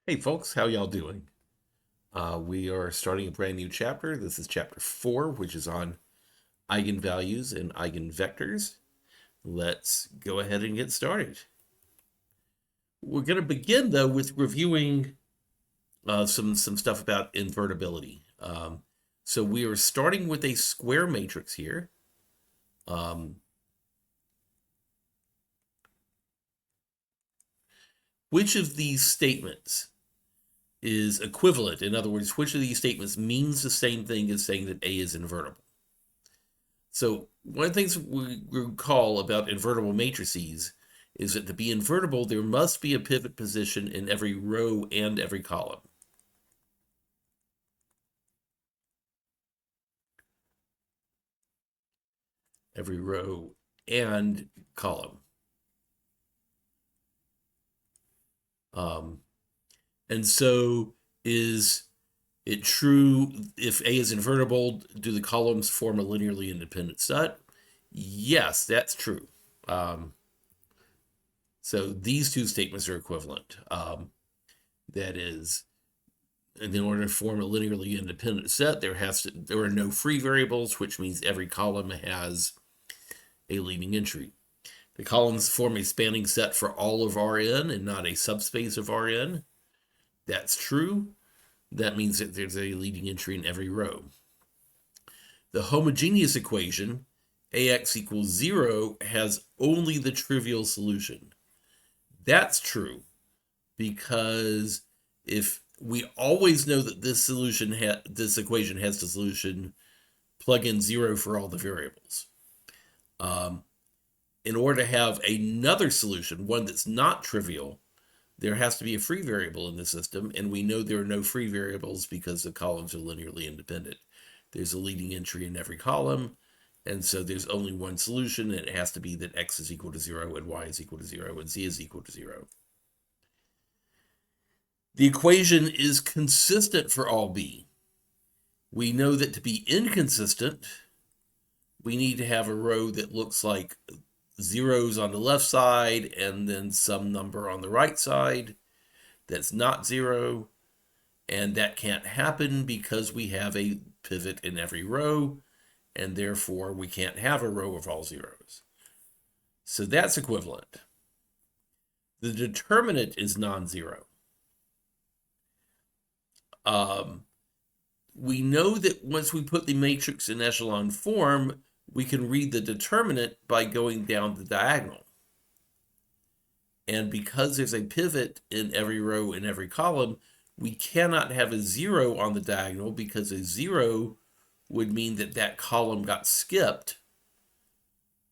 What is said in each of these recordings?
Hey folks, how y'all doing? We are starting a brand new chapter. This is chapter 4, which is on eigenvalues and eigenvectors. Let's go ahead and get started. We're going to begin, though, with reviewing some stuff about invertibility. So we are starting with a square matrix here. Which of these statements is equivalent? In other words, which of these statements means the same thing as saying that A is invertible? So one of the things we recall about invertible matrices is that to be invertible, there must be a pivot position in every row and every column. Every row and column. And so is it true if A is invertible, do the columns form a linearly independent set? Yes, that's true. So these two statements are equivalent. That is, in order to form a linearly independent set, there are no free variables, which means every column has a leading entry. The columns form a spanning set for all of Rn and not a subspace of Rn. That's true. That means that there's a leading entry in every row. The homogeneous equation, Ax equals 0, has only the trivial solution. That's true because if we always know that this equation has the solution, plug in 0 for all the variables. In order to have another solution, one that's not trivial, there has to be a free variable in the system, and we know there are no free variables because the columns are linearly independent. There's a leading entry in every column, and so there's only one solution, and it has to be that x is equal to 0 and y is equal to 0 and z is equal to 0. The equation is consistent for all b. We know that to be inconsistent, we need to have a row that looks like zeros on the left side and then some number on the right side that's not 0. And that can't happen because we have a pivot in every row, and therefore we can't have a row of all zeros. So that's equivalent. The determinant is non-zero. We know that once we put the matrix in echelon form, we can read the determinant by going down the diagonal. And because there's a pivot in every row and every column, we cannot have a 0 on the diagonal because a 0 would mean that that column got skipped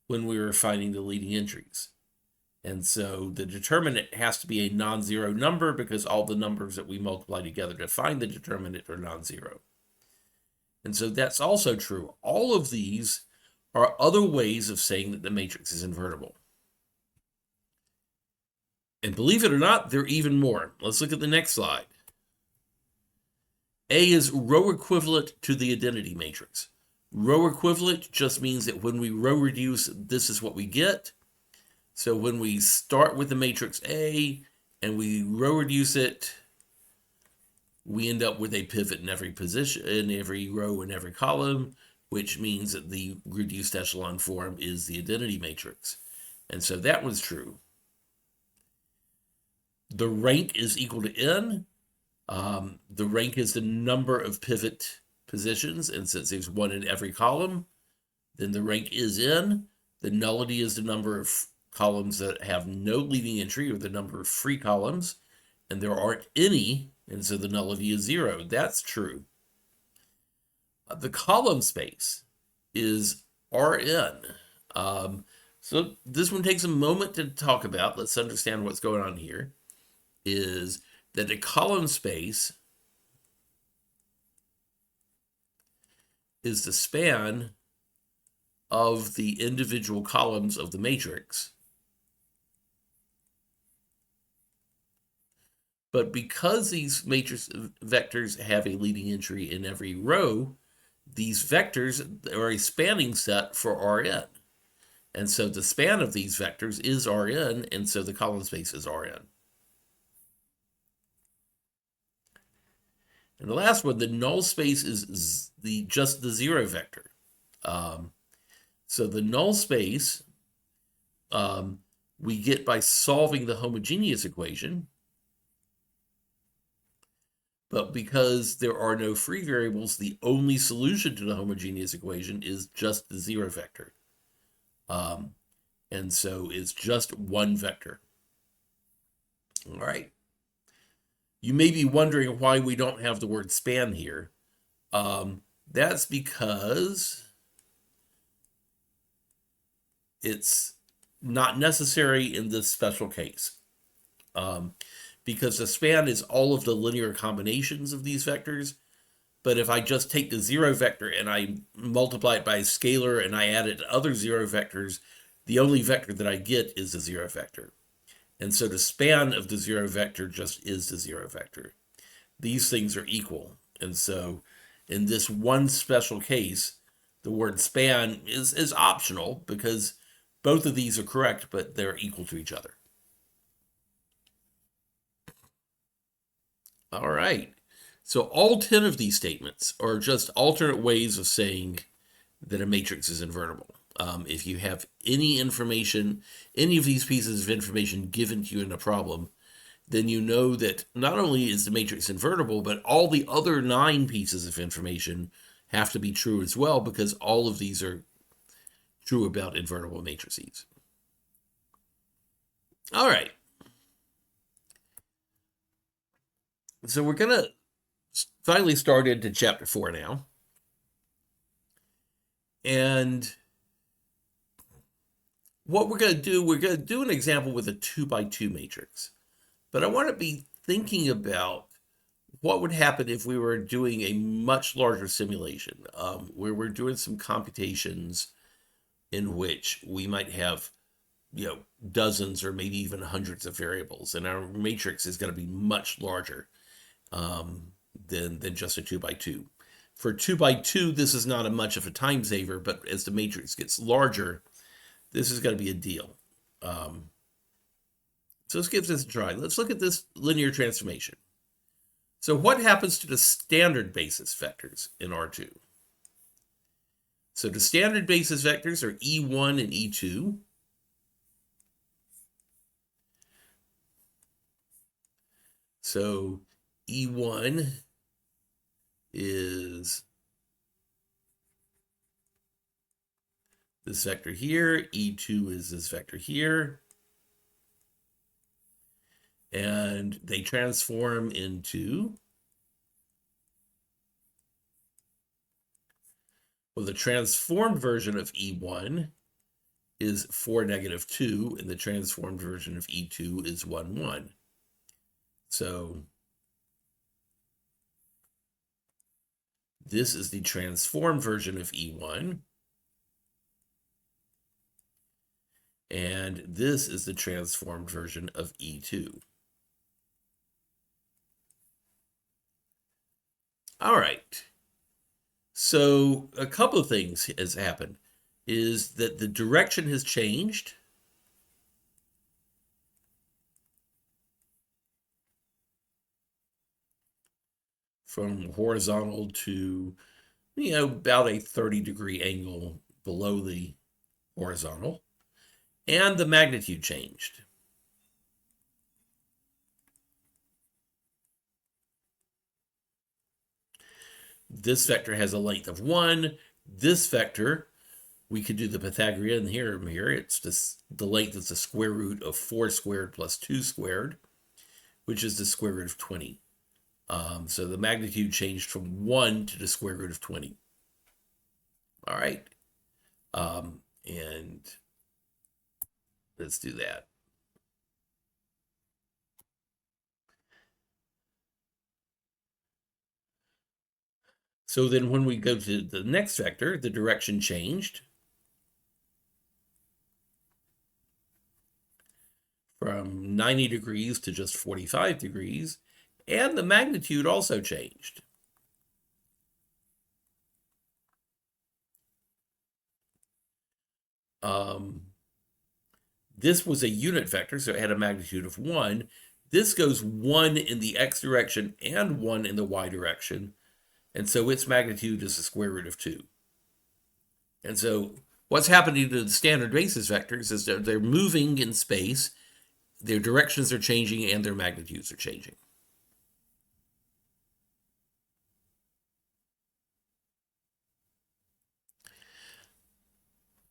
when we were finding the leading entries. And so the determinant has to be a non-zero number because all the numbers that we multiply together to find the determinant are non-zero. And so that's also true. All of these are other ways of saying that the matrix is invertible. And believe it or not, there are even more. Let's look at the next slide. A is row equivalent to the identity matrix. Row equivalent just means that when we row reduce, this is what we get. So when we start with the matrix A and we row reduce it, we end up with a pivot in every position, in every row, in every column, which means that the reduced echelon form is the identity matrix. And so that was true. The rank is equal to n. The rank is the number of pivot positions, and since there's one in every column, then the rank is n. The nullity is the number of columns that have no leading entry, or the number of free columns, and there aren't any, and so the nullity is 0. That's true. The column space is Rn. So this one takes a moment to talk about. Let's understand what's going on here. Is that a column space is the span of the individual columns of the matrix. But because these matrix vectors have a leading entry in every row, these vectors are a spanning set for Rn. And so the span of these vectors is Rn, and so the column space is Rn. And the last one, the null space is just the zero vector. So the null space we get by solving the homogeneous equation. But because there are no free variables, the only solution to the homogeneous equation is just the zero vector. And so it's just one vector. All right. You may be wondering why we don't have the word span here. That's because it's not necessary in this special case. Because the span is all of the linear combinations of these vectors. But if I just take the zero vector and I multiply it by a scalar and I add it to other zero vectors, the only vector that I get is the zero vector. And so the span of the zero vector just is the zero vector. These things are equal. And so in this one special case, the word span is optional because both of these are correct, but they're equal to each other. All right. So all 10 of these statements are just alternate ways of saying that a matrix is invertible. If you have any information, any of these pieces of information given to you in a problem, then you know that not only is the matrix invertible, but all the other 9 pieces of information have to be true as well, because all of these are true about invertible matrices. All right. So we're going to finally start into chapter 4 now. And what we're going to do an example with a 2x2 matrix. But I want to be thinking about what would happen if we were doing a much larger simulation, where we're doing some computations in which we might have, dozens or maybe even hundreds of variables, and our matrix is going to be much larger than just a 2x2. For 2x2, this is not much of a time saver, but as the matrix gets larger, this is going to be a deal. So let's give this a try. Let's look at this linear transformation. So what happens to the standard basis vectors in R2? So the standard basis vectors are E1 and E2. So E1 is this vector here. E2 is this vector here. And they transform into, well, the transformed version of E1 is 4, -2, and the transformed version of E2 is 1, 1. So this is the transformed version of E1. And this is the transformed version of E2. All right. So a couple of things has happened. Is that the direction has changed. From horizontal to, about a 30-degree angle below the horizontal. And the magnitude changed. This vector has a length of 1. This vector, we could do the Pythagorean theorem here. It's just the length is the square root of 4 squared plus 2 squared, which is the square root of 20. So the magnitude changed from 1 to the square root of 20. All right. And let's do that. So then when we go to the next vector, the direction changed from 90 degrees to just 45 degrees, and the magnitude also changed. This was a unit vector, so it had a magnitude of 1. This goes 1 in the x direction and 1 in the y direction, and so its magnitude is the square root of 2. And so what's happening to the standard basis vectors is that they're moving in space, their directions are changing, and their magnitudes are changing.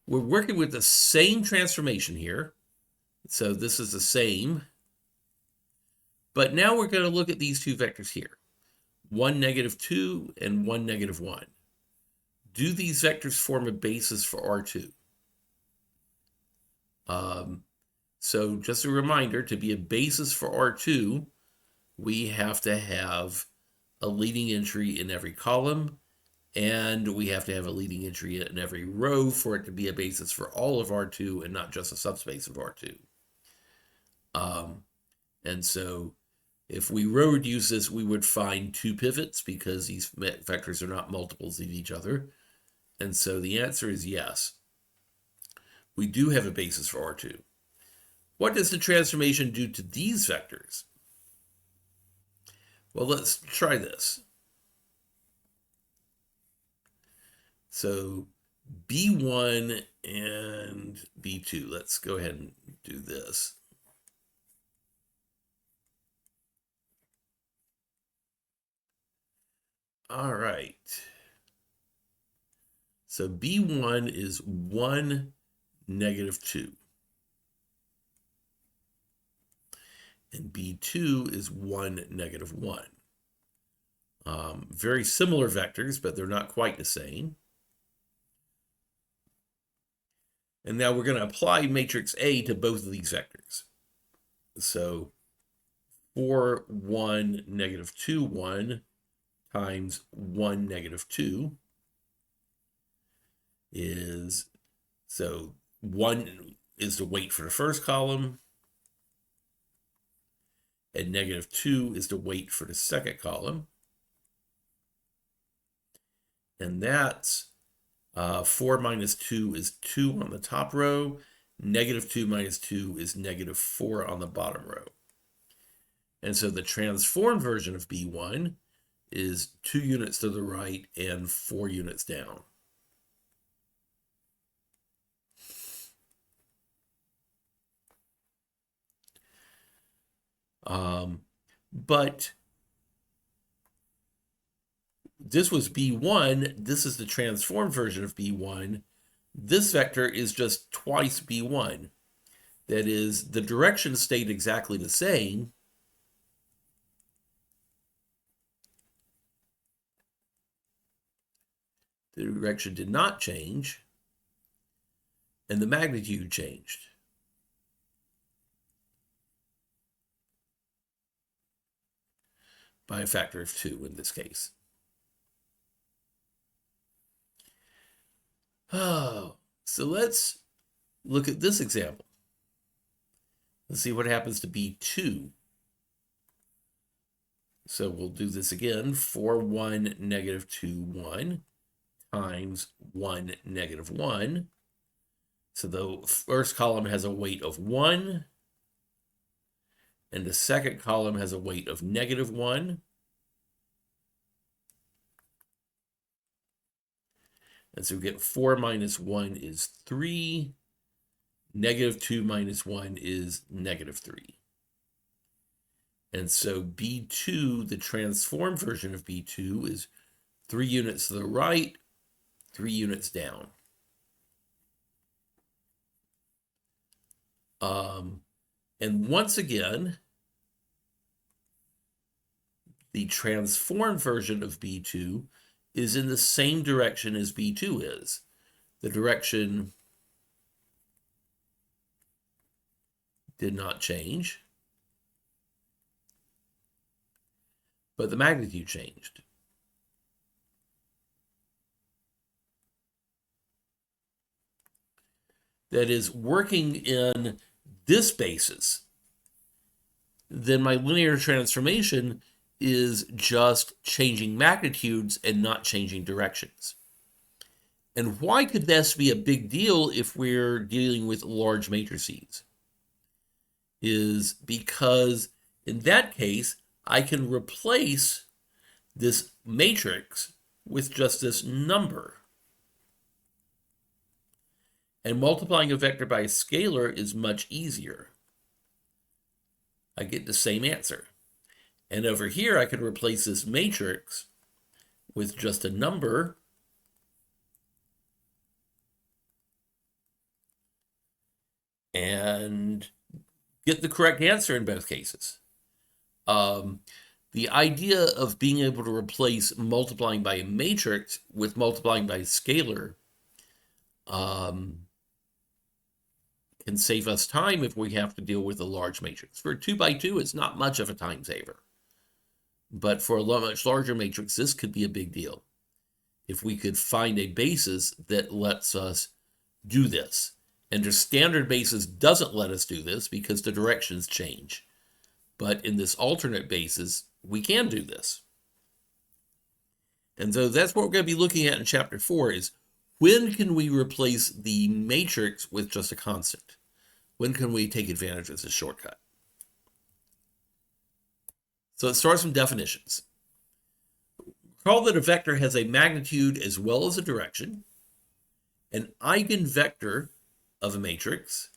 We're working with the same transformation here. So this is the same. But now we're going to look at these two vectors here. 1, -2, and 1, -1. Do these vectors form a basis for R2? So just a reminder, to be a basis for R2, we have to have a leading entry in every column, and we have to have a leading entry in every row for it to be a basis for all of R2 and not just a subspace of R2. And so if we row reduce this, we would find 2 pivots because these vectors are not multiples of each other. And so the answer is yes. We do have a basis for R2. What does the transformation do to these vectors? Well, let's try this. So B1 and B2, let's go ahead and do this. All right. So B1 is 1, -2. And B2 is 1, -1. Very similar vectors, but they're not quite the same. And now we're going to apply matrix A to both of these vectors. So 4, 1, -2, 1 times 1, -2 is, so 1 is the weight for the first column, and -2 is the weight for the second column. And that's 4 minus 2 is 2 on the top row. -2 minus 2 is -4 on the bottom row. And so the transformed version of B1 is 2 units to the right and 4 units down. But this was B1. This is the transformed version of B1. This vector is just twice B1. That is, the direction stayed exactly the same. The direction did not change, and the magnitude changed. By a factor of 2 in this case. Oh, so let's look at this example. Let's see what happens to B2. So we'll do this again. 4, 1, -2, 1 times 1, -1. So the first column has a weight of 1, and the second column has a weight of -1. And so we get 4 minus 1 is 3. -2 minus 1 is -3. And so B2, the transformed version of B2, is 3 units to the right, 3 units down. And once again, the transformed version of B2 is in the same direction as B2 is. The direction did not change, but the magnitude changed. That is, working in this basis, then my linear transformation is just changing magnitudes and not changing directions. And why could this be a big deal if we're dealing with large matrices? Is because In that case, I can replace this matrix with just this number. And multiplying a vector by a scalar is much easier. I get the same answer. And over here, I can replace this matrix with just a number. And get the correct answer in both cases. The idea of being able to replace multiplying by a matrix with multiplying by a scalar can save us time if we have to deal with a large matrix. For a 2 by 2, it's not much of a time saver. But for a much larger matrix, this could be a big deal. If we could find a basis that lets us do this. And the standard basis doesn't let us do this because the directions change. But in this alternate basis, we can do this. And so that's what we're going to be looking at in chapter 4 is when can we replace the matrix with just a constant? When can we take advantage of this shortcut? So let's start some definitions. Recall that a vector has a magnitude as well as a direction. An eigenvector of a matrix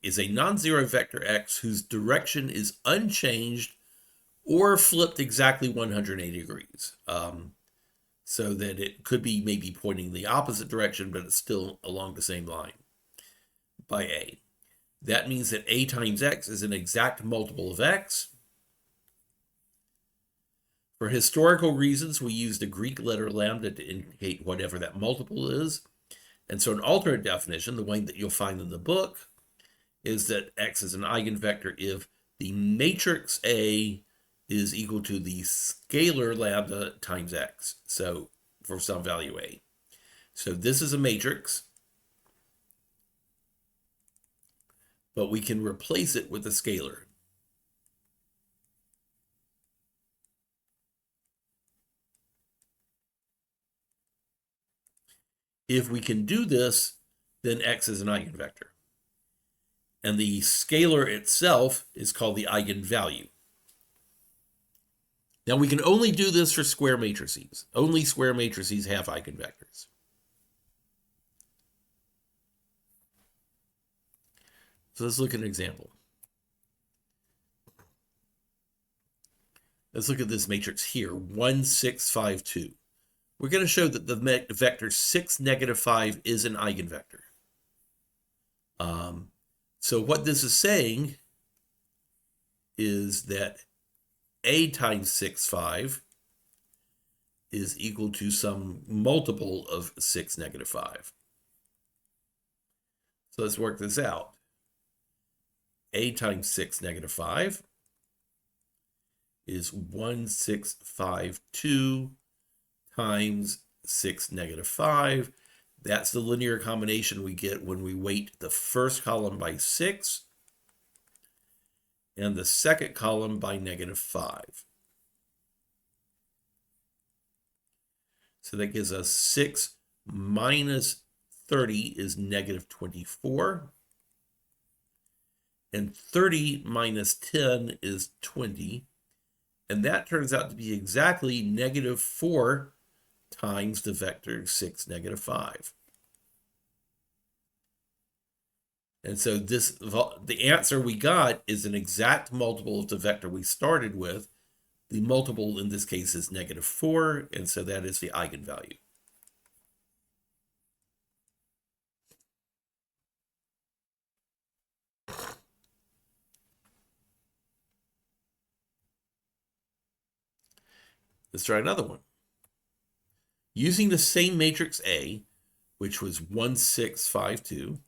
is a non-zero vector x whose direction is unchanged or flipped exactly 180 degrees. So that it could be maybe pointing the opposite direction, but it's still along the same line by a. That means that a times x is an exact multiple of x. For historical reasons, we use the Greek letter lambda to indicate whatever that multiple is. And so an alternate definition, the one that you'll find in the book, is that x is an eigenvector if the matrix A is equal to the scalar lambda times x. So for some value A. So this is a matrix, but we can replace it with a scalar. If we can do this, then x is an eigenvector. And the scalar itself is called the eigenvalue. Now we can only do this for square matrices. Only square matrices have eigenvectors. So let's look at an example. Let's look at this matrix here, 1, 6, 5, 2. We're going to show that the vector 6, -5 is an eigenvector. So what this is saying is that a times 6, 5 is equal to some multiple of 6, -5. So let's work this out. A times 6, -5 is 1, 6, 5, 2 times 6, -5. That's the linear combination we get when we weight the first column by 6 and the second column by -5. So that gives us 6 minus 30 is -24. And 30 minus 10 is 20. And that turns out to be exactly -4 times the vector 6, -5. And so the answer we got is an exact multiple of the vector we started with. The multiple in this case is -4, and so that is the eigenvalue. Let's try another one. Using the same matrix A, which was 1, 6, 5, 2,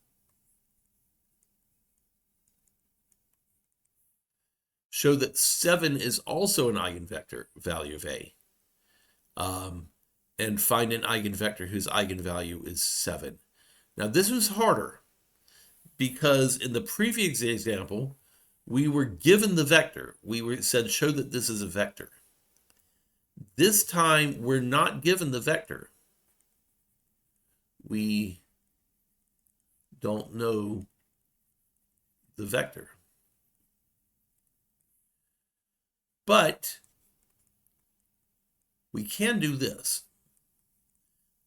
show that 7 is also an eigenvector value of A. And find an eigenvector whose eigenvalue is 7. Now this was harder because in the previous example, we were given the vector. We were said, show that this is a vector. This time, we're not given the vector. We don't know the vector. But we can do this.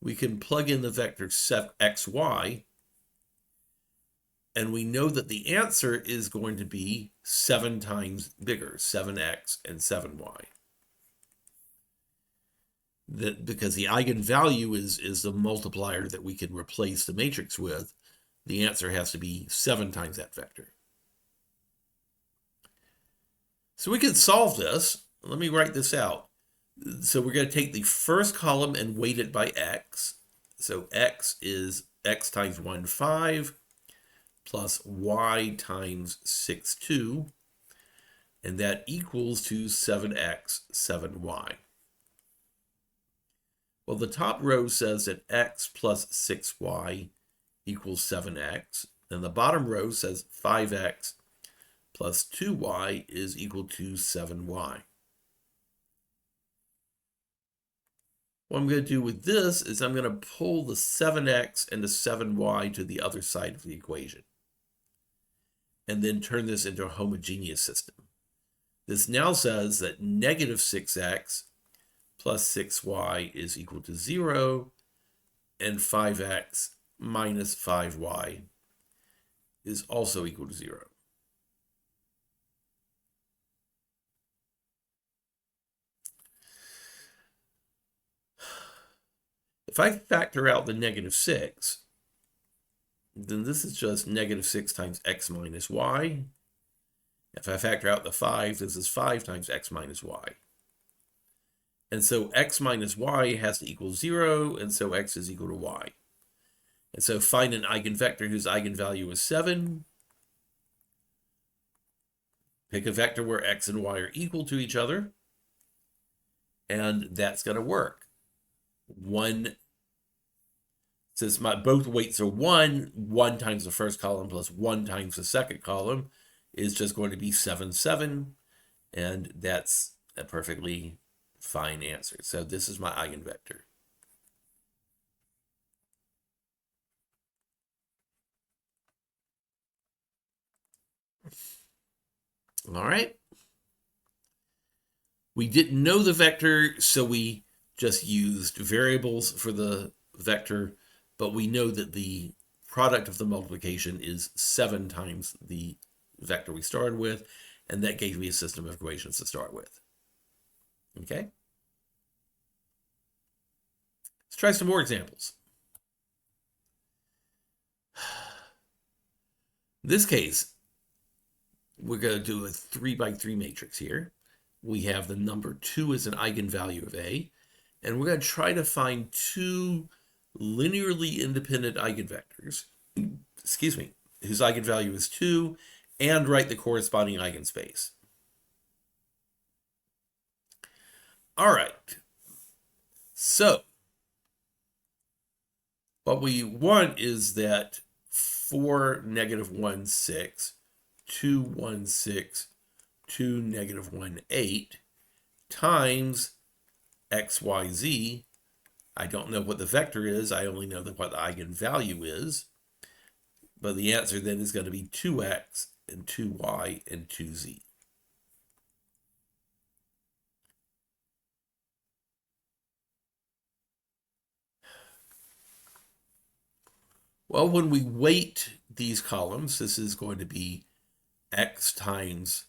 We can plug in the vector xy, and we know that the answer is going to be 7 times bigger, 7x and 7y. Because the eigenvalue is the multiplier that we can replace the matrix with, the answer has to be 7 times that vector. So we can solve this. Let me write this out. So we're going to take the first column and weight it by x. So x is x times 1, 5, plus y times 6, 2, and that equals to 7x, 7y. Well, the top row says that x plus 6y equals 7x, and the bottom row says 5x plus 2y is equal to 7y. What I'm going to do with this is I'm going to pull the 7x and the 7y to the other side of the equation, and then turn this into a homogeneous system. This now says that negative 6x plus 6y is equal to 0, and 5x minus 5y is also equal to 0. If I factor out the negative 6, then this is just negative 6 times x minus y. If I factor out the 5, this is 5 times x minus y. And so x minus y has to equal 0, and so x is equal to y. And so find an eigenvector whose eigenvalue is 7. Pick a vector where x and y are equal to each other, and that's going to work. Since both weights are 1 times the first column plus 1 times the second column is just going to be 7, 7, and that's a perfectly fine answer. So this is my eigenvector. All right. We didn't know the vector, so we just used variables for the vector, but we know that the product of the multiplication is 7 times the vector we started with, and that gave me a system of equations to start with. Okay? Let's try some more examples. In this case, we're going to do a 3 by 3 matrix here. We have the number 2 as an eigenvalue of A, and we're going to try to find 2 linearly independent eigenvectors, whose eigenvalue is 2, and write the corresponding eigenspace. All right. So what we want is that 4, negative 1, 6, 2, 1, 6, 2, negative 1, 8 times x, y, z. I don't know what the vector is. I only know what the eigenvalue is. But the answer then is going to be 2x and 2y and 2z. Well, when we weight these columns, this is going to be x times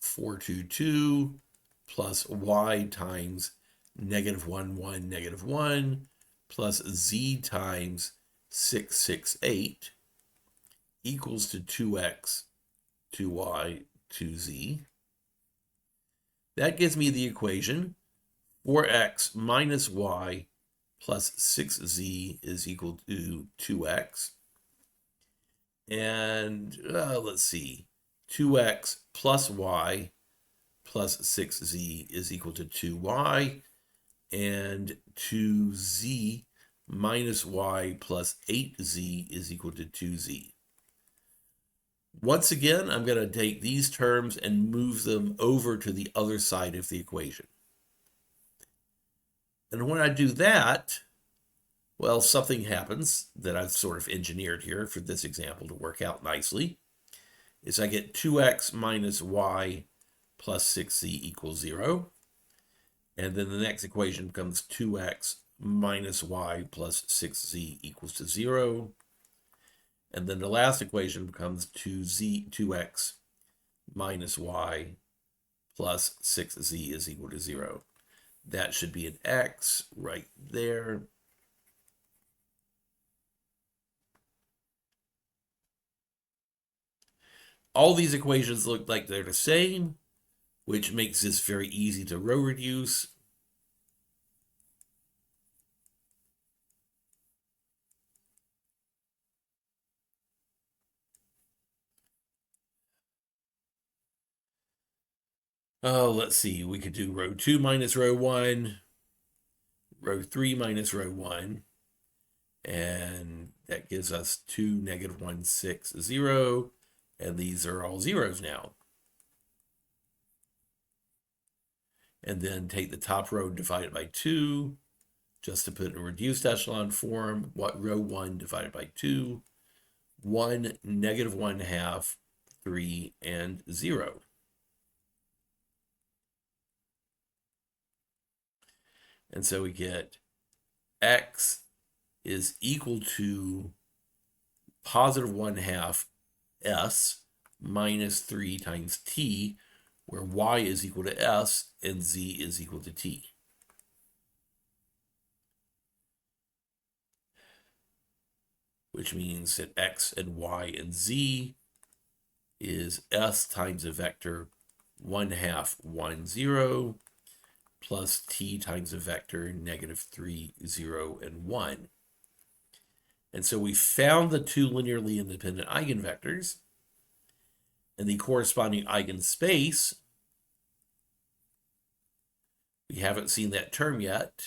422 plus y times negative 1, 1, negative 1 plus z times 6, 6, 8 equals to 2x, 2y, 2z. That gives me the equation 4x minus y plus 6z is equal to 2x. And let's see, 2x plus y plus 6z is equal to 2y, and 2z minus y plus 8z is equal to 2z. Once again, I'm going to take these terms and move them over to the other side of the equation. And when I do that, well, something happens that I've sort of engineered here for this example to work out nicely. Is I get 2x minus y plus 6z equals 0. And then the next equation becomes 2x minus y plus 6z equals to 0. And then the last equation becomes 2x minus y plus 6z is equal to 0. That should be an x right there. All these equations look like they're the same, which makes this very easy to row reduce. Oh, let's see. We could do row 2 minus row 1, row 3 minus row 1, and that gives us 2, negative 1, 6, 0, and these are all zeros now. And then take the top row divided by 2, just to put in a reduced echelon form. What row 1 divided by 2? 1, negative 1 half, 3, and 0. And so we get x is equal to positive 1 half s minus 3 times t, where y is equal to s and z is equal to t. Which means that x and y and z is s times a vector 1 half 1 0 plus t times a vector negative 3 0 and 1. And so we found the two linearly independent eigenvectors and the corresponding eigenspace. We haven't seen that term yet,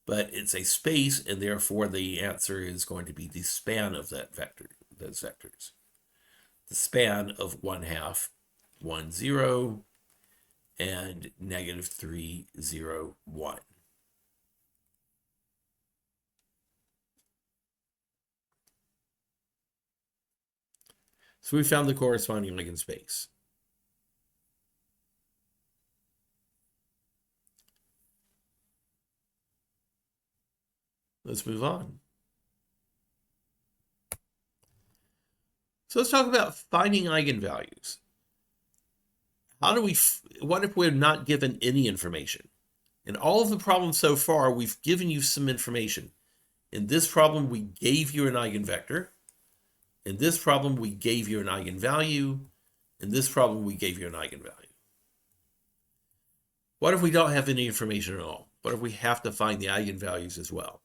but it's a space, and therefore the answer is going to be the span of that vector, those vectors. The span of 1 half 1 0 and negative 3 0 1. So we found the corresponding eigenspace. Let's move on. So let's talk about finding eigenvalues. What if we're not given any information? In all of the problems so far, we've given you some information. In this problem, we gave you an eigenvector. In this problem, we gave you an eigenvalue. In this problem, we gave you an eigenvalue. What if we don't have any information at all? What if we have to find the eigenvalues as well?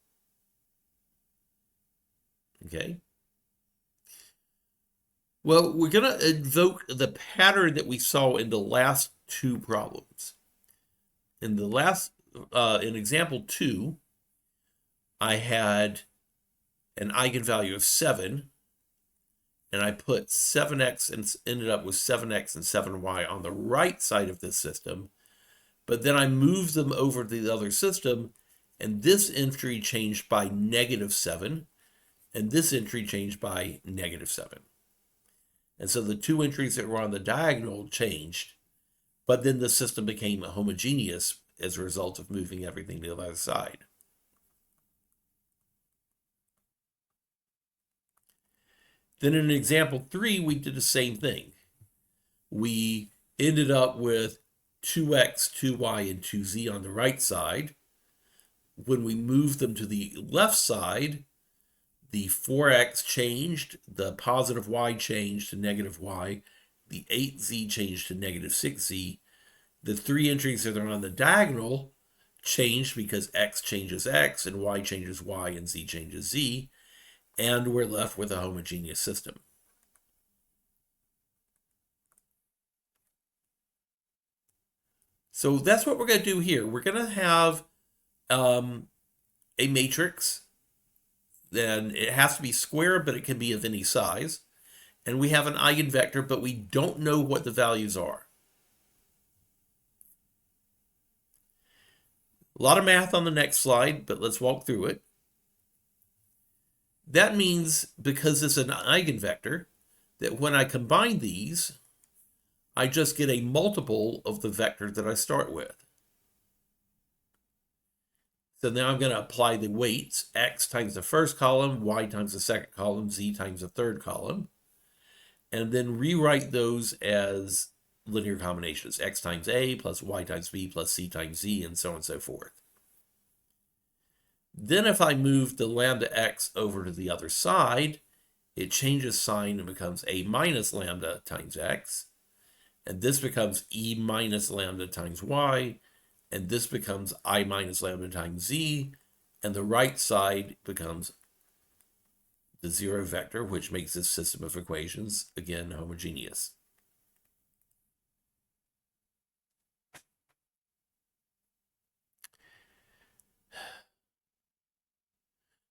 Okay. Well, we're going to invoke the pattern that we saw in the last two problems. In the last, in example 2, I had an eigenvalue of 7, and I put 7x and ended up with 7x and 7y on the right side of this system, but then I moved them over to the other system, and this entry changed by negative 7, and this entry changed by negative 7. And so the two entries that were on the diagonal changed, but then the system became homogeneous as a result of moving everything to the other side. Then in example 3, we did the same thing. We ended up with 2x, 2y, and 2z on the right side. When we moved them to the left side, the 4x changed, the positive y changed to negative y, the 8z changed to negative 6z. The three entries that are on the diagonal changed because x changes x, and y changes y, and z changes z, and we're left with a homogeneous system. So that's what we're going to do here. We're going to have a matrix. Then it has to be square, but it can be of any size. And we have an eigenvector, but we don't know what the values are. A lot of math on the next slide, but let's walk through it. That means, because it's an eigenvector, that when I combine these, I just get a multiple of the vector that I start with. So now I'm going to apply the weights, x times the first column, y times the second column, z times the third column, and then rewrite those as linear combinations, x times a plus y times b plus c times z, and so on and so forth. Then if I move the lambda x over to the other side, it changes sign and becomes a minus lambda times x, and this becomes e minus lambda times y, and this becomes I minus lambda times z, and the right side becomes the zero vector, which makes this system of equations, again, homogeneous.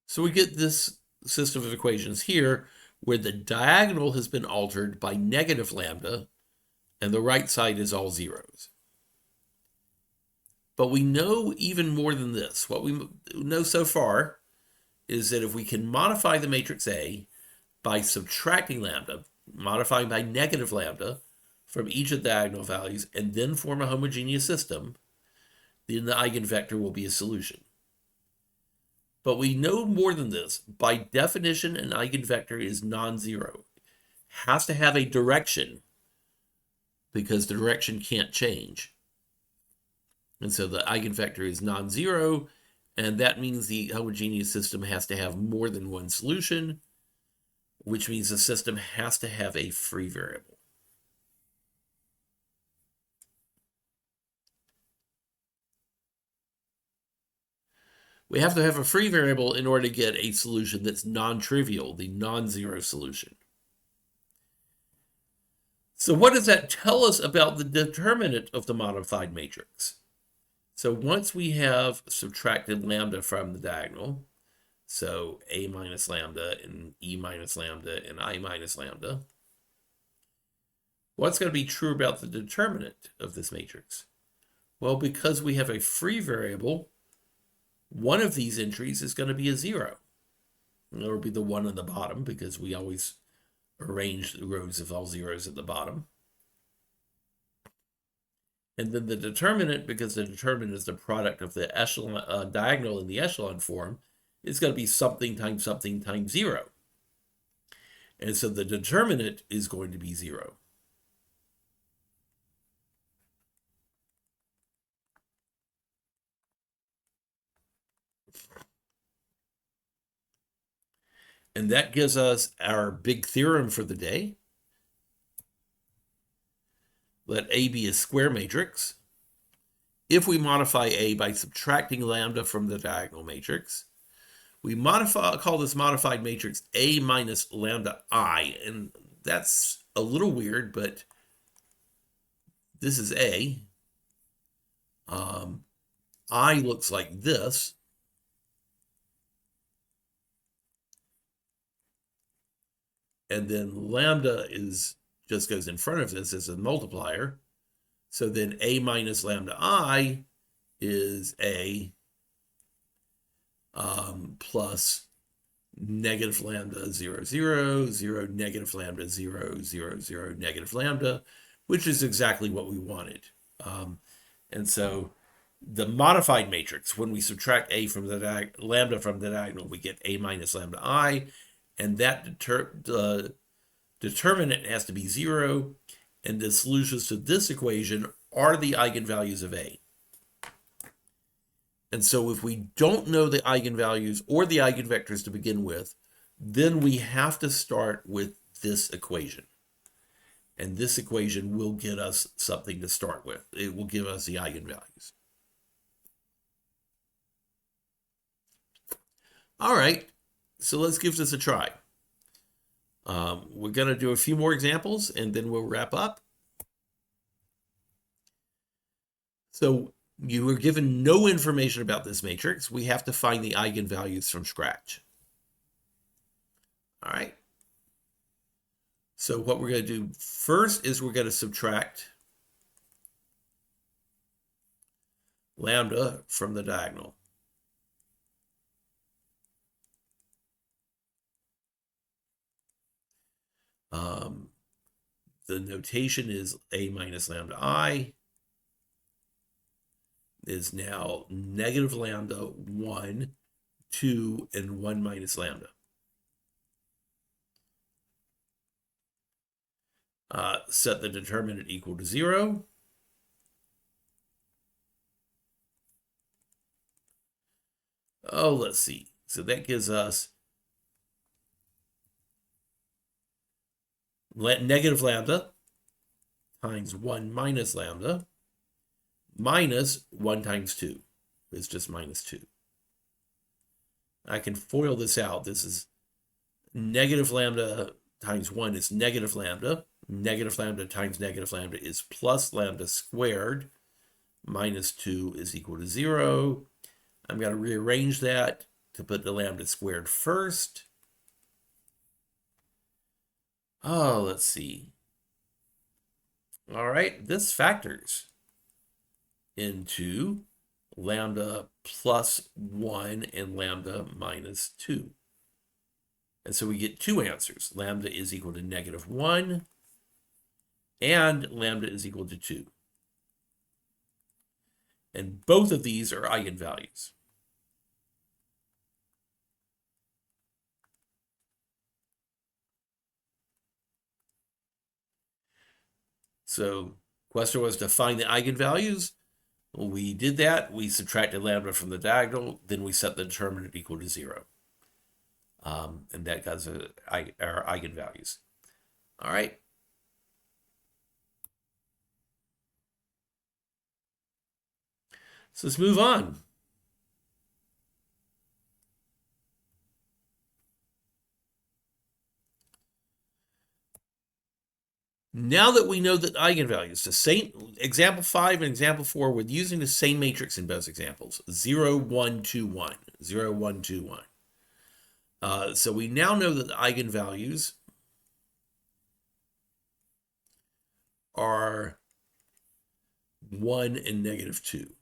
So we get this system of equations here, where the diagonal has been altered by negative lambda, and the right side is all zeros. But we know even more than this. What we know so far is that if we can modify the matrix A by subtracting lambda, modifying by negative lambda from each of the diagonal values, and then form a homogeneous system, then the eigenvector will be a solution. But we know more than this. By definition, an eigenvector is non-zero. Has to have a direction because the direction can't change. And so the eigenvector is non-zero, and that means the homogeneous system has to have more than one solution, which means the system has to have a free variable. We have to have a free variable in order to get a solution that's non-trivial, the non-zero solution. So what does that tell us about the determinant of the modified matrix? So once we have subtracted lambda from the diagonal, so a minus lambda and e minus lambda and I minus lambda, what's going to be true about the determinant of this matrix? Well, because we have a free variable, one of these entries is going to be a zero. And it'll be the one on the bottom because we always arrange the rows of all zeros at the bottom. And then the determinant, because the determinant is the product of the echelon, diagonal in the echelon form, is going to be something times zero. And so the determinant is going to be zero. And that gives us our big theorem for the day. Let A be a square matrix. If we modify A by subtracting lambda from the diagonal matrix, we call this modified matrix A minus lambda I. And that's a little weird, but this is A. I looks like this. And then lambda just goes in front of this as a multiplier. So then A minus lambda I is A plus negative lambda 0, 0, 0, negative lambda 0, 0, 0, negative lambda, which is exactly what we wanted. And so the modified matrix, when we subtract A from the lambda from the diagonal, we get A minus lambda I, and that determinant has to be 0, and the solutions to this equation are the eigenvalues of A. And so if we don't know the eigenvalues or the eigenvectors to begin with, then we have to start with this equation. And this equation will get us something to start with. It will give us the eigenvalues. All right, so let's give this a try. We're going to do a few more examples, and then we'll wrap up. So you were given no information about this matrix. We have to find the eigenvalues from scratch. All right. So what we're going to do first is we're going to subtract lambda from the diagonal. the notation is a minus lambda I is now negative lambda 1, 2, and 1 minus lambda. Set the determinant equal to 0. Oh, let's see. So that gives us negative lambda times 1 minus lambda minus 1 times 2. It's just minus 2. I can FOIL this out. This is negative lambda times 1 is negative lambda. Negative lambda times negative lambda is plus lambda squared. Minus 2 is equal to 0. I'm going to rearrange that to put the lambda squared first. Oh, let's see. All right, this factors into lambda plus 1 and lambda minus 2. And so we get two answers. Lambda is equal to negative 1 and lambda is equal to 2. And both of these are eigenvalues. So question was to find the eigenvalues. Well, we did that. We subtracted lambda from the diagonal. Then we set the determinant equal to 0. And that got us our eigenvalues. All right. So let's move on. Now that we know that eigenvalues, the same example 5 and example 4, we're using the same matrix in both examples, 0, 1, 2, 1, 0, 1, 2, 1. So we now know that the eigenvalues are 1 and negative 2.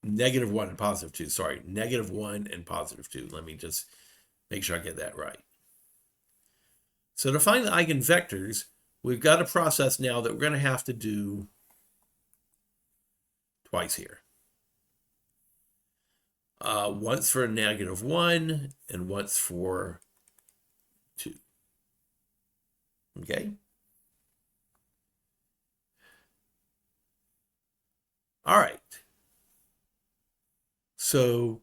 Negative 1 and positive 2. Sorry, negative 1 and positive 2. Let me just make sure I get that right. So to find the eigenvectors, we've got a process now that we're going to have to do twice here. Once for negative 1 and once for 2. Okay? All right. So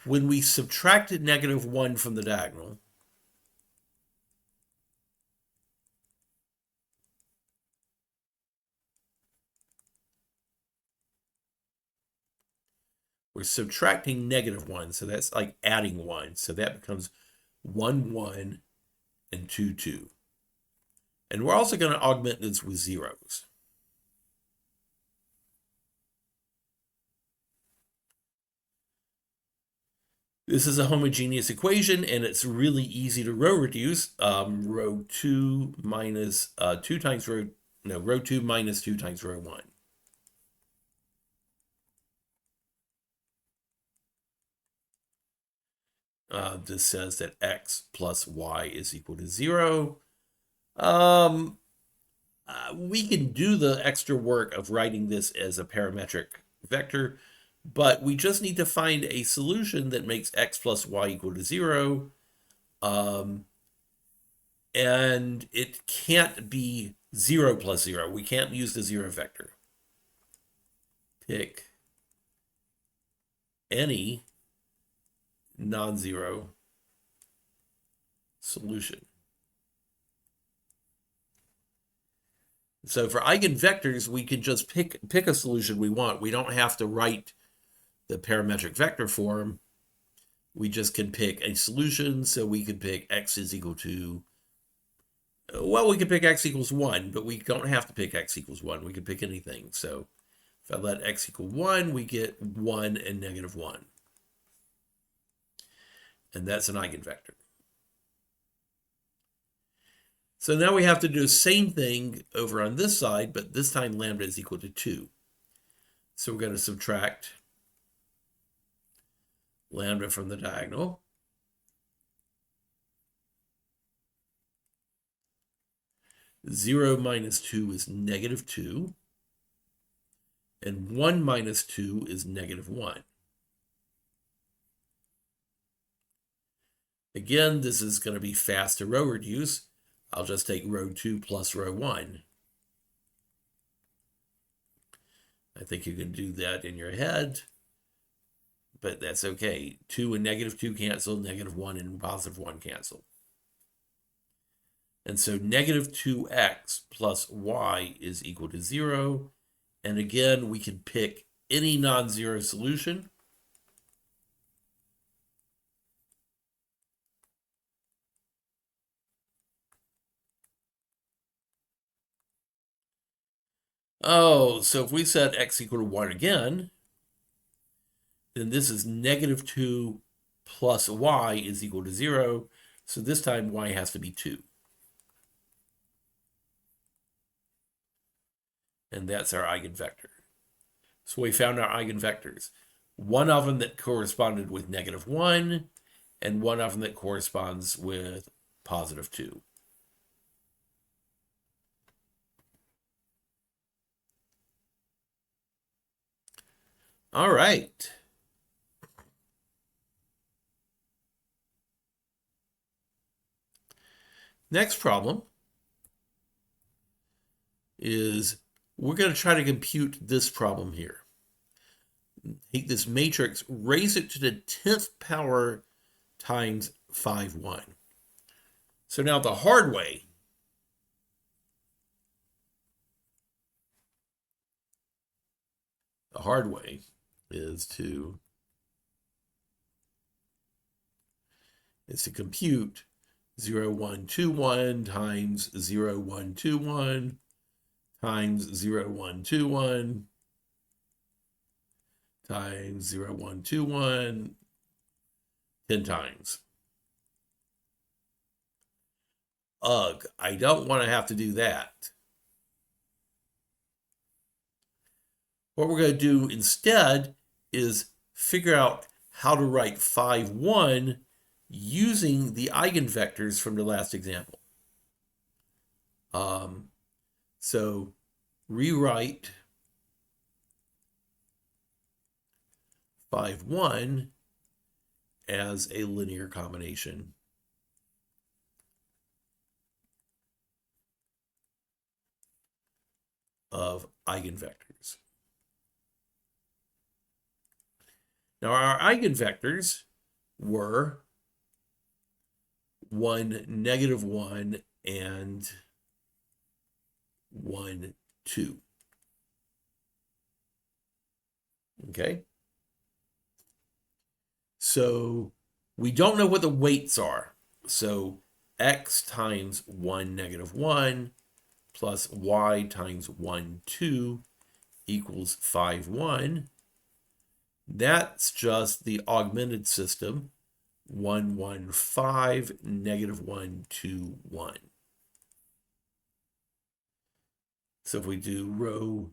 when we subtracted negative 1 from the diagonal, we're subtracting negative 1, so that's like adding 1. So that becomes 1, 1, and 2, 2. And we're also going to augment this with zeros. This is a homogeneous equation, and it's really easy to row reduce. Row 2 minus 2 times row 2 minus 2 times row 1. This says that x plus y is equal to 0. We can do the extra work of writing this as a parametric vector, but we just need to find a solution that makes x plus y equal to 0. And it can't be 0 plus 0. We can't use the 0 vector. Pick any non-zero solution. So for eigenvectors, we can just pick a solution we want. We don't have to write the parametric vector form. We just can pick a solution. So we could pick x is equal to, well, we could pick x equals 1, but we don't have to pick x equals 1. We can pick anything. So if I let x equal 1, we get 1 and negative 1. And that's an eigenvector. So now we have to do the same thing over on this side, but this time lambda is equal to 2. So we're going to subtract lambda from the diagonal. Zero minus 2 is negative 2. And 1 minus 2 is negative 1. Again, this is going to be fast to row reduce. I'll just take row 2 plus row 1. I think you can do that in your head, but that's okay. 2 and negative 2 cancel, negative 1 and positive 1 cancel. And so negative 2x plus y is equal to 0. And again, we can pick any non-zero solution. Oh, so if we set x equal to 1 again, then this is negative 2 plus y is equal to 0. So this time y has to be 2. And that's our eigenvector. So we found our eigenvectors. One of them that corresponded with negative 1, and one of them that corresponds with positive 2. All right. Next problem is we're going to try to compute this problem here. Take this matrix, raise it to the 10th power times 5, 1. So now the hard way is to compute 0, 1, 2, 1 times 0, 1, 2, 1 times 0, 1, 2, 1 times 0, 1, 2, 1 10 times. Ugh, I don't want to have to do that. What we're going to do instead is figure out how to write 5, 1 using the eigenvectors from the last example. So rewrite 5, 1 as a linear combination of eigenvectors. Now our eigenvectors were 1, negative 1, and 1, 2. Okay? So we don't know what the weights are. So x times 1, negative 1 plus y times 1, 2 equals 5, 1. That's just the augmented system, 1, 1, 5, negative 1, 2, 1. So if we do row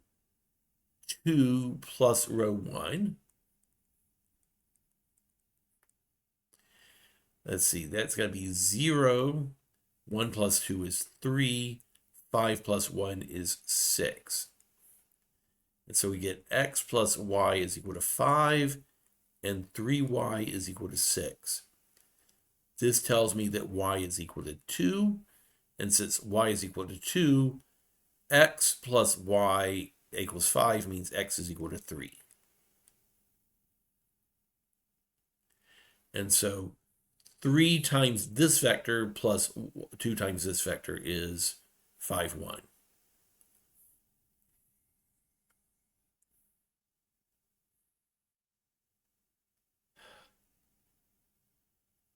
2 plus row 1, let's see, that's going to be 0. 1 plus 2 is 3. 5 plus 1 is 6. And so we get x plus y is equal to 5, and 3y is equal to 6. This tells me that y is equal to 2. And since y is equal to 2, x plus y equals 5 means x is equal to 3. And so 3 times this vector plus 2 times this vector is 5, 1.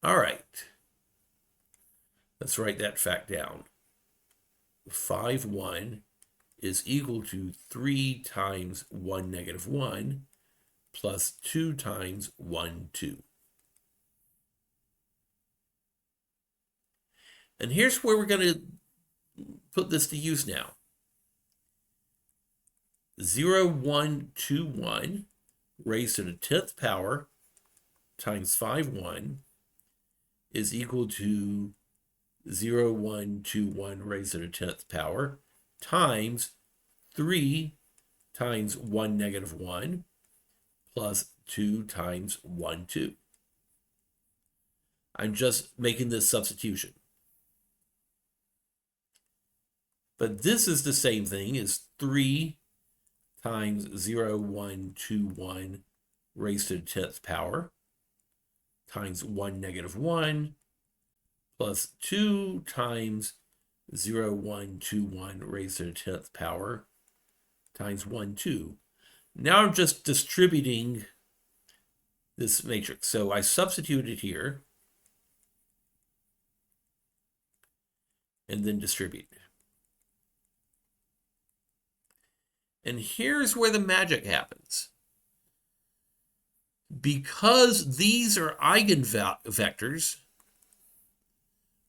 All right. Let's write that fact down. 5, 1 is equal to 3 times 1, negative 1 plus 2 times 1, 2. And here's where we're going to put this to use now. 0, 1, 2, 1 raised to the 10th power times 5, 1 is equal to 0, 1, 2, 1 raised to the 10th power times 3 times 1, negative 1 plus 2 times 1, 2. I'm just making this substitution. But this is the same thing as 3 times 0, 1, 2, 1 raised to the 10th power times 1, negative 1 plus 2 times 0, 1, 2, 1 raised to the 10th power times 1, 2. Now I'm just distributing this matrix. So I substitute it here and then distribute. And here's where the magic happens. Because these are eigenvectors,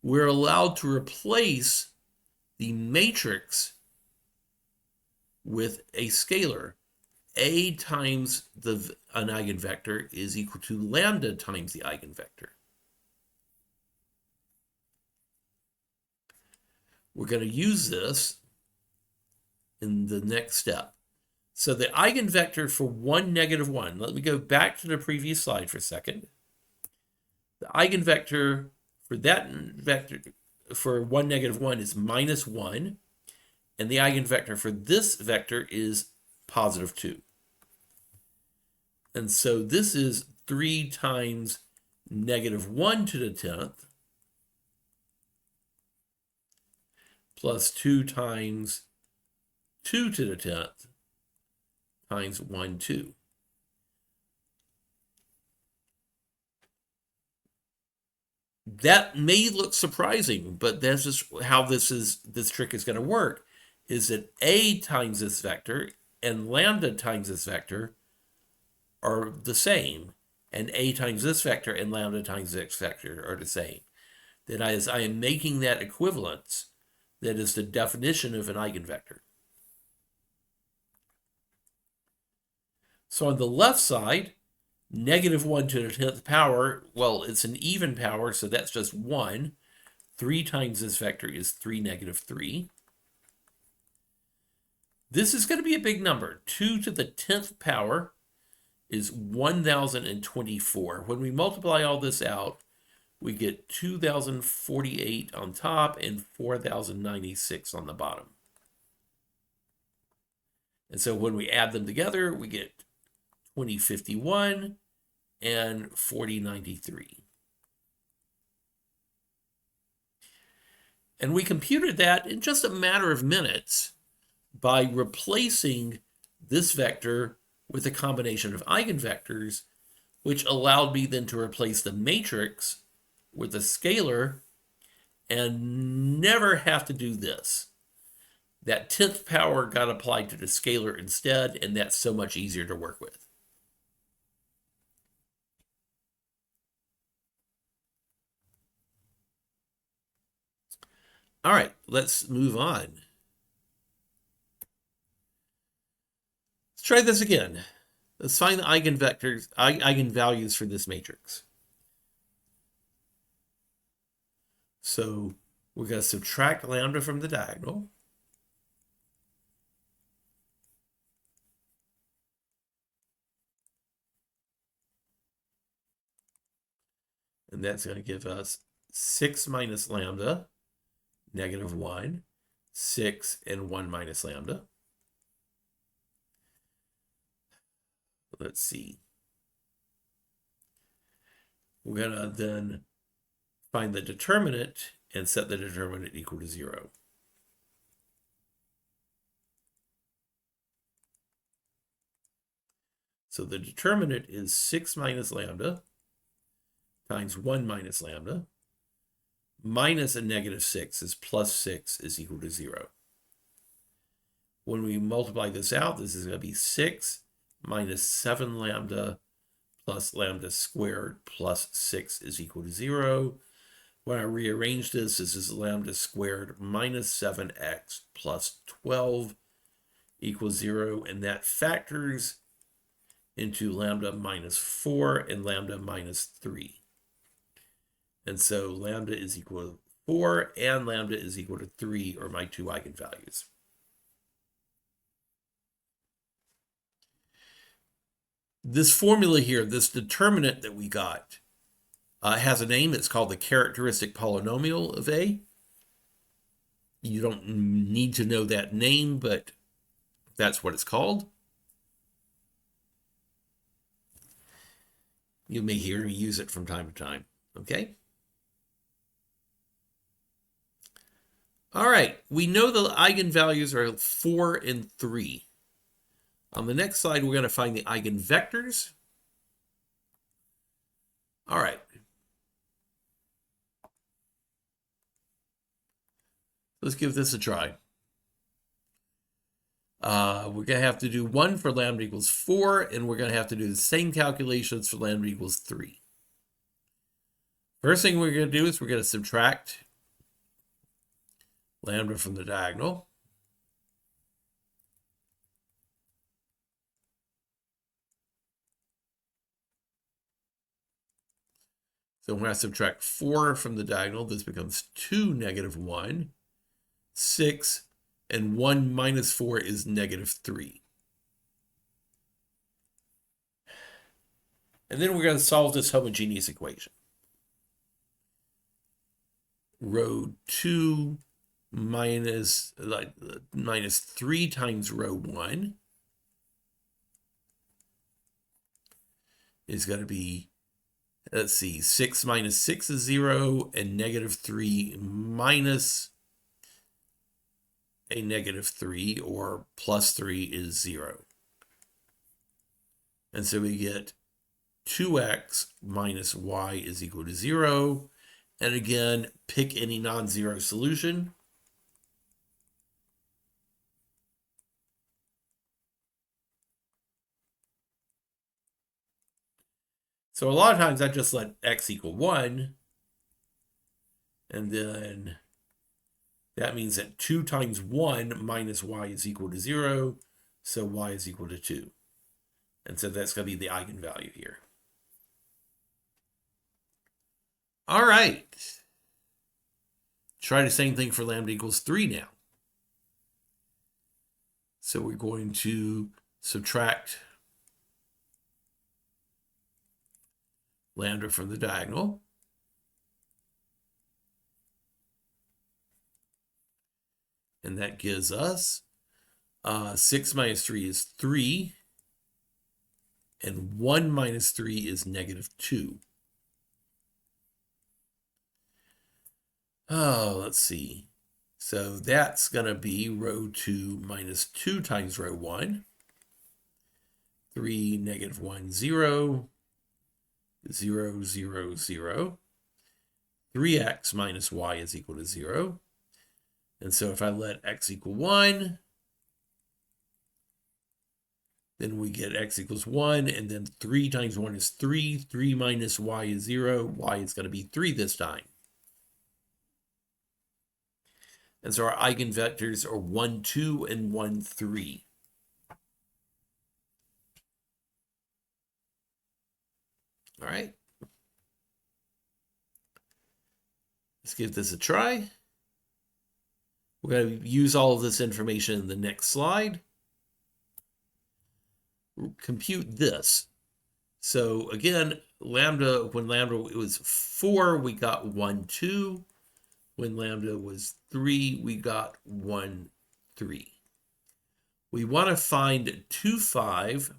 we're allowed to replace the matrix with a scalar. A times an eigenvector is equal to lambda times the eigenvector. We're going to use this in the next step. So the eigenvector for 1, negative 1, let me go back to the previous slide for a second. The eigenvector for that vector for 1, negative 1 is minus 1, and the eigenvector for this vector is positive 2. And so this is 3 times negative 1 to the 10th plus 2 times 2 to the 10th times 1, 2. That may look surprising, but that's just how this trick is going to work, is that A times this vector and lambda times this vector are the same, and A times this vector and lambda times this vector are the same. That is, I am making that equivalence that is the definition of an eigenvector. So on the left side, negative 1 to the 10th power, well, it's an even power, so that's just 1. 3 times this vector is 3, negative 3. This is going to be a big number. 2 to the 10th power is 1024. When we multiply all this out, we get 2048 on top and 4096 on the bottom. And so when we add them together, we get 2051 and 4093. And we computed that in just a matter of minutes by replacing this vector with a combination of eigenvectors, which allowed me then to replace the matrix with a scalar and never have to do this. That 10th power got applied to the scalar instead, and that's so much easier to work with. All right, let's move on. Let's try this again. Let's find the eigenvalues for this matrix. So we're going to subtract lambda from the diagonal. And that's going to give us 6 minus lambda, negative 1, 6, and 1 minus lambda. Let's see. We're going to then find the determinant and set the determinant equal to 0. So the determinant is 6 minus lambda times 1 minus lambda minus a negative 6 is plus 6 is equal to 0. When we multiply this out, this is going to be 6 minus 7 lambda plus lambda squared plus 6 is equal to 0. When I rearrange this, this is lambda squared minus 7x plus 12 equals 0, and that factors into lambda minus 4 and lambda minus 3. And so lambda is equal to 4 and lambda is equal to 3 are my two eigenvalues. This formula here, this determinant that we got, has a name. It's called the characteristic polynomial of A. You don't need to know that name, but that's what it's called. You may hear me use it from time to time, okay? All right, we know the eigenvalues are 4 and 3. On the next slide, we're going to find the eigenvectors. All right. Let's give this a try. We're going to have to do 1 for lambda equals 4, and we're going to have to do the same calculations for lambda equals 3. First thing we're going to do is we're going to subtract lambda from the diagonal. So when I subtract 4 from the diagonal, this becomes 2, negative 1, 6, and 1 minus 4 is negative 3. And then we're going to solve this homogeneous equation. Row 2 minus 3 times row 1 is going to be, let's see, 6 minus 6 is 0, and negative 3 minus a negative 3, or plus 3, is 0. And so we get 2x minus y is equal to 0. And again, pick any non-zero solution. So a lot of times I just let x equal 1. And then that means that 2 times 1 minus y is equal to 0. So y is equal to 2. And so that's going to be the eigenvalue here. All right. Try the same thing for lambda equals 3 now. So we're going to subtract lambda from the diagonal. And that gives us 6 minus 3 is 3. And 1 minus 3 is negative 2. Oh, let's see. So that's going to be row 2 minus 2 times row 1. 3, negative 1, 0. 0, 0, 0. 3x minus y is equal to 0. And so if I let x equal 1, then we get x equals 1, and then 3 times 1 is 3. 3 minus y is 0. Y is going to be 3 this time. And so our eigenvectors are 1, 2, and 1, 3. All right. Let's give this a try. We're going to use all of this information in the next slide. Compute this. So again, lambda, when lambda was 4, we got 1, 2. When lambda was 3, we got 1, 3. We want to find 2, 5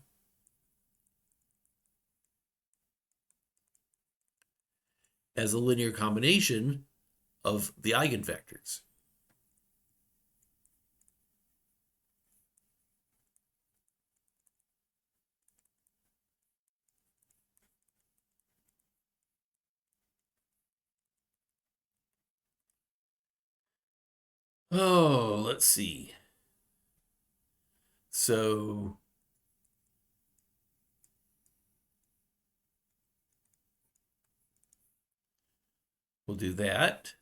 as a linear combination of the eigenvectors. Oh, let's see. So we'll do that.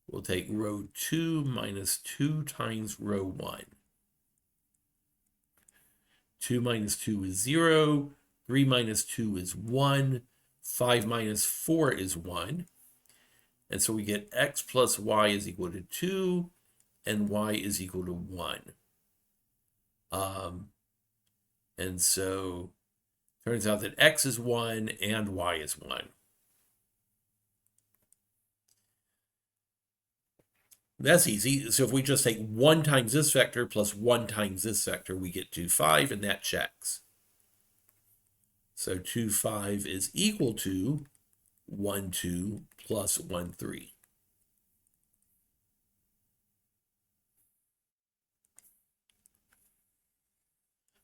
We'll take row 2 minus 2 times row 1. 2 minus 2 is 0. 3 minus 2 is 1. 5 minus 4 is 1. And so we get x plus y is equal to 2, and y is equal to 1. And so turns out that x is 1 and y is 1. That's easy. So if we just take 1 times this vector plus 1 times this vector, we get 2, 5, and that checks. So 2, 5 is equal to 1, 2 plus 1, 3.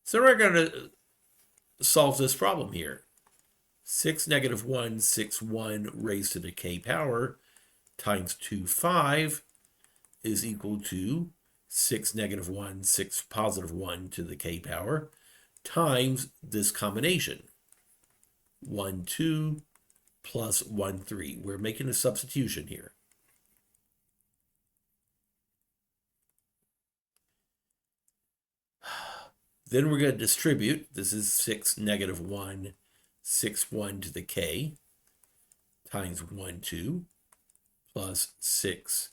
So we're going to solve this problem here. 6, negative 1, 6, 1 raised to the k power times 2, 5 is equal to 6, negative 1, 6, positive 1 to the k power times this combination. 1, 2 plus 1, 3. We're making a substitution here. Then we're going to distribute. This is 6, negative 1, 6, 1 to the k times 1, 2 plus 6,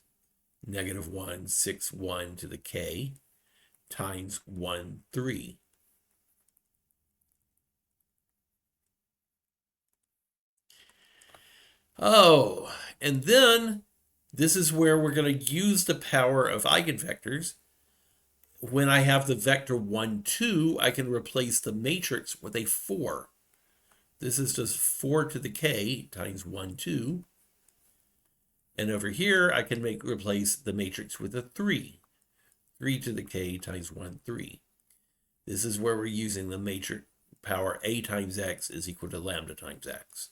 negative 1, 6, 1 to the k times 1, 3. Oh, and then this is where we're going to use the power of eigenvectors. When I have the vector 1, 2, I can replace the matrix with a 4. This is just 4 to the k times 1, 2. And over here, I can replace the matrix with a 3. 3 to the k times 1, 3. This is where we're using the matrix power a times x is equal to lambda times x.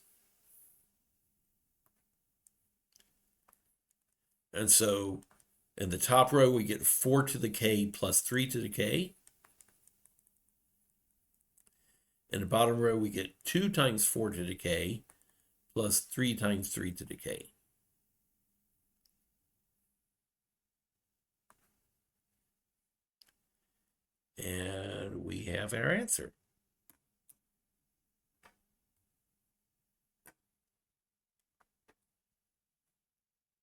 And so in the top row, we get 4 to the k plus 3 to the k. In the bottom row, we get 2 times 4 to the k plus 3 times 3 to the k. And we have our answer.